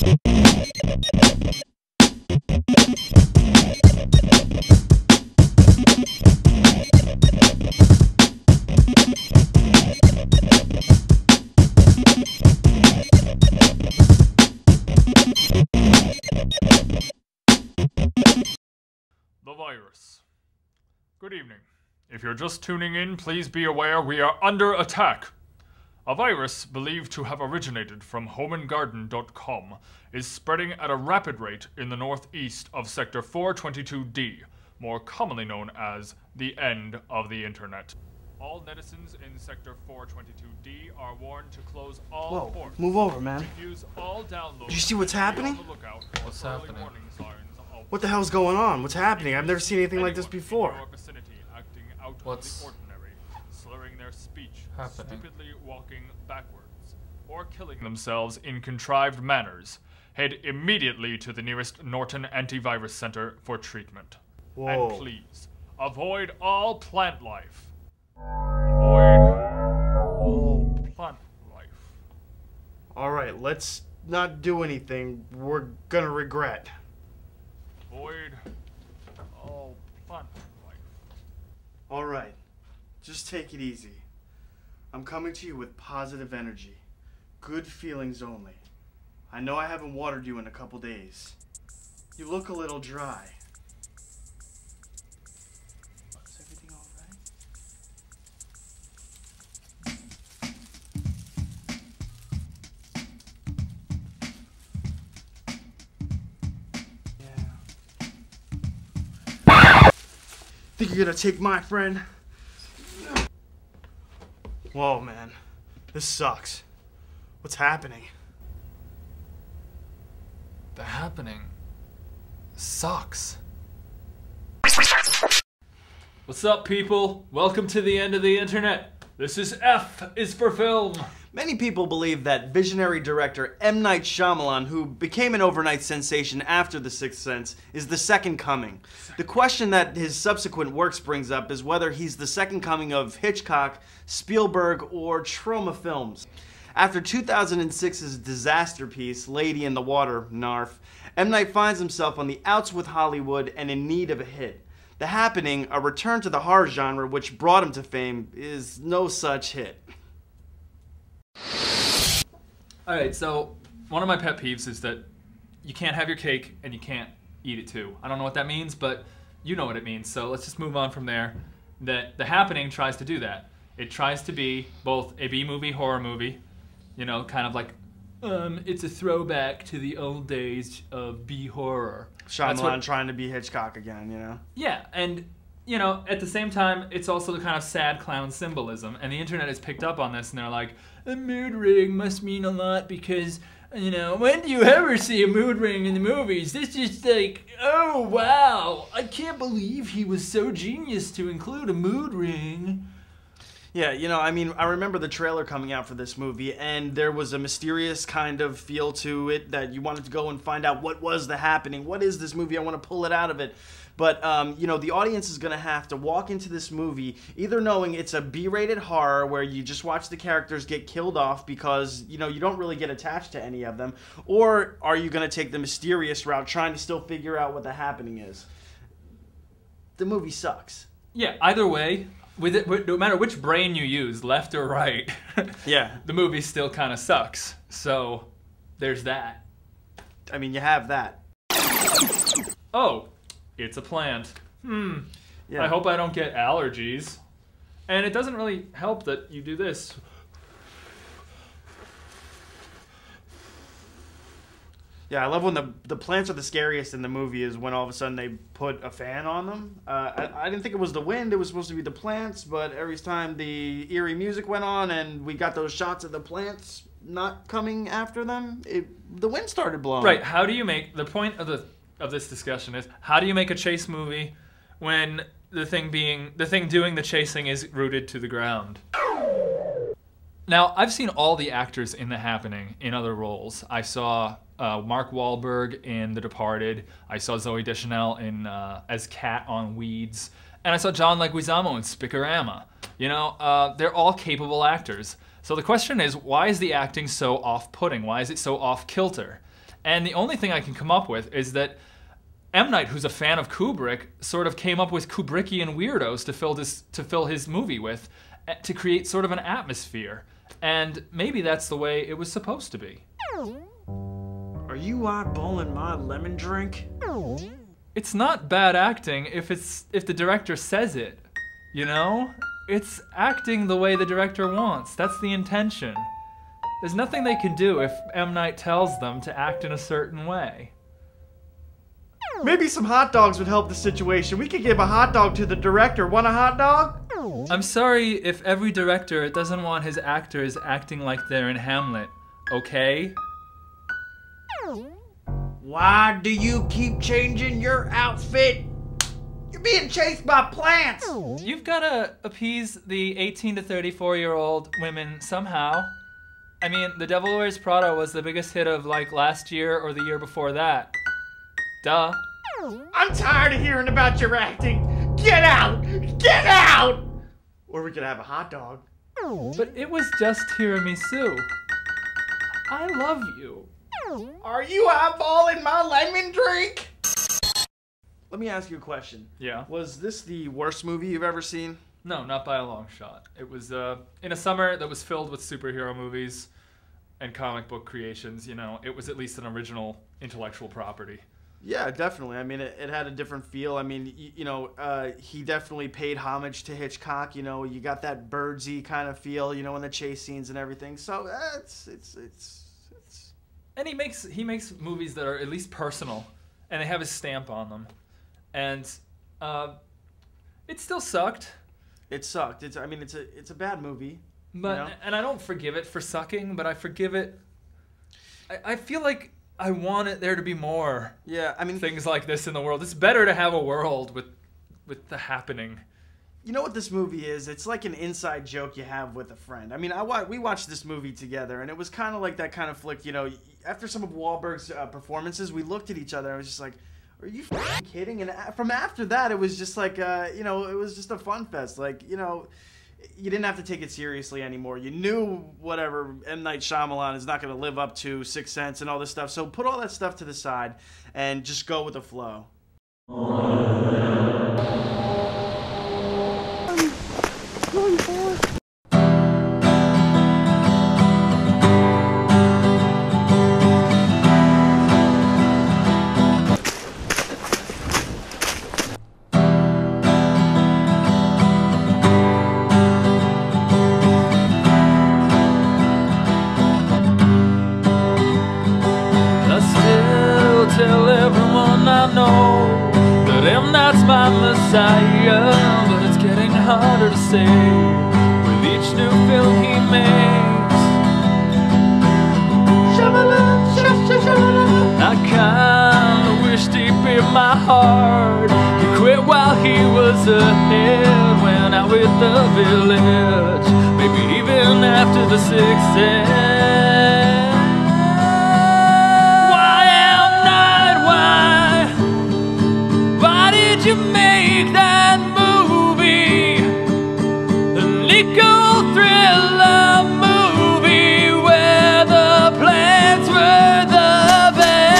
The virus. Good evening. If you're just tuning in, please be aware we are under attack. A virus believed to have originated from homeandgarden.com is spreading at a rapid rate in the northeast of Sector 422D, more commonly known as the end of the internet. All netizens in Sector 422D are warned to close all ports. Move over, man. Use all downloads. Do you see what's happening? What's happening? What the hell's going on? What's happening? I've never seen anything like this before. What's slurring their speech, happening? Stupidly walking backwards, or killing themselves in contrived manners, head immediately to the nearest Norton Antivirus Center for treatment. Whoa. And please, avoid all plant life. Avoid all plant life. Alright, let's not do anything we're gonna regret. Avoid all plant life. Alright, just take it easy. I'm coming to you with positive energy. Good feelings only. I know I haven't watered you in a couple days. You look a little dry. Is everything alright? Yeah. Think you're gonna take my friend? Whoa, man. This sucks. What's happening? The happening sucks. What's up, people? Welcome to the end of the internet. This is F is for film. Many people believe that visionary director M. Night Shyamalan, who became an overnight sensation after The Sixth Sense, is the second coming. The question that his subsequent works brings up is whether he's the second coming of Hitchcock, Spielberg, or Troma Films. After 2006's disaster piece, Lady in the Water, Narf, M. Night finds himself on the outs with Hollywood and in need of a hit. The Happening, a return to the horror genre which brought him to fame, is no such hit. Alright, so one of my pet peeves is that you can't have your cake and you can't eat it too. I don't know what that means, but you know what it means, so let's just move on from there. The Happening tries to do that. It tries to be both a B-movie, horror movie, you know, kind of like, it's a throwback to the old days of B-horror. Shyamalan trying to be Hitchcock again, you know? Yeah, and, you know, at the same time, it's also the kind of sad clown symbolism, and the internet has picked up on this, and they're like, a mood ring must mean a lot because, you know, when do you ever see a mood ring in the movies? This is like, oh, wow, I can't believe he was so genius to include a mood ring. Yeah, you know, I mean, I remember the trailer coming out for this movie, and there was a mysterious kind of feel to it that you wanted to go and find out what was the happening. What is this movie? I want to pull it out of it. But, you know, the audience is going to have to walk into this movie either knowing it's a B-rated horror where you just watch the characters get killed off because, you know, you don't really get attached to any of them, or are you going to take the mysterious route trying to still figure out what the happening is? The movie sucks. Yeah, either way, no matter which brain you use, left or right, yeah, the movie still kind of sucks. So, there's that. I mean, you have that. Oh, it's a plant. Yeah. I hope I don't get allergies. And it doesn't really help that you do this. Yeah, I love when the plants are the scariest in the movie is when all of a sudden they put a fan on them. I didn't think it was the wind, it was supposed to be the plants, but every time the eerie music went on and we got those shots of the plants not coming after them, the wind started blowing. Right, how do you make, the point of this discussion is, how do you make a chase movie when the thing doing the chasing is rooted to the ground? Now, I've seen all the actors in The Happening in other roles. I saw Mark Wahlberg in The Departed. I saw Zooey Deschanel in as Kat on Weeds. And I saw John Leguizamo in Spicorama. You know, they're all capable actors. So the question is, why is the acting so off-putting? Why is it so off-kilter? And the only thing I can come up with is that M. Night, who's a fan of Kubrick, sort of came up with Kubrickian weirdos to fill his movie with, to create sort of an atmosphere. And maybe that's the way it was supposed to be. Are you eyeballing my lemon drink? It's not bad acting if the director says it, you know? It's acting the way the director wants. That's the intention. There's nothing they can do if M. Night tells them to act in a certain way. Maybe some hot dogs would help the situation. We could give a hot dog to the director. Want a hot dog? I'm sorry if every director doesn't want his actors acting like they're in Hamlet, okay? Why do you keep changing your outfit? You're being chased by plants! You've gotta appease the 18 to 34-year-old women somehow. I mean, The Devil Wears Prada was the biggest hit of like last year or the year before that. Duh. I'm tired of hearing about your acting. Get out! Get out! Or we could have a hot dog. But it was just tiramisu. I love you. Are you eyeballing my lemon drink? Let me ask you a question. Yeah. Was this the worst movie you've ever seen? No, not by a long shot. It was in a summer that was filled with superhero movies and comic book creations, you know, it was at least an original intellectual property. Yeah, definitely. I mean, it had a different feel. I mean, he definitely paid homage to Hitchcock. You know, you got that birdsy kind of feel, you know, in the chase scenes and everything. So it's. And he makes movies that are at least personal, and they have his stamp on them, and it still sucked. It sucked. It's a bad movie. But you know? And I don't forgive it for sucking, but I forgive it. I feel like I want it there to be more. Yeah, I mean, things like this in the world. It's better to have a world with the happening. You know what this movie is? It's like an inside joke you have with a friend. I mean, we watched this movie together, and it was kind of like that kind of flick. You know, after some of Wahlberg's performances, we looked at each other and I was just like, "Are you f***ing kidding?" And from after that, it was just like, you know, it was just a fun fest. Like, you know, you didn't have to take it seriously anymore. You knew whatever M. Night Shyamalan is not going to live up to Sixth Sense and all this stuff. So put all that stuff to the side and just go with the flow. Tell everyone I know that M. Night's my messiah, but it's getting harder to say with each new film he makes. I kinda wish deep in my heart he quit while he was ahead, went out with the village, maybe even after the Sixth Sense. Did you make that movie? The Nico thriller movie where the plants were the best.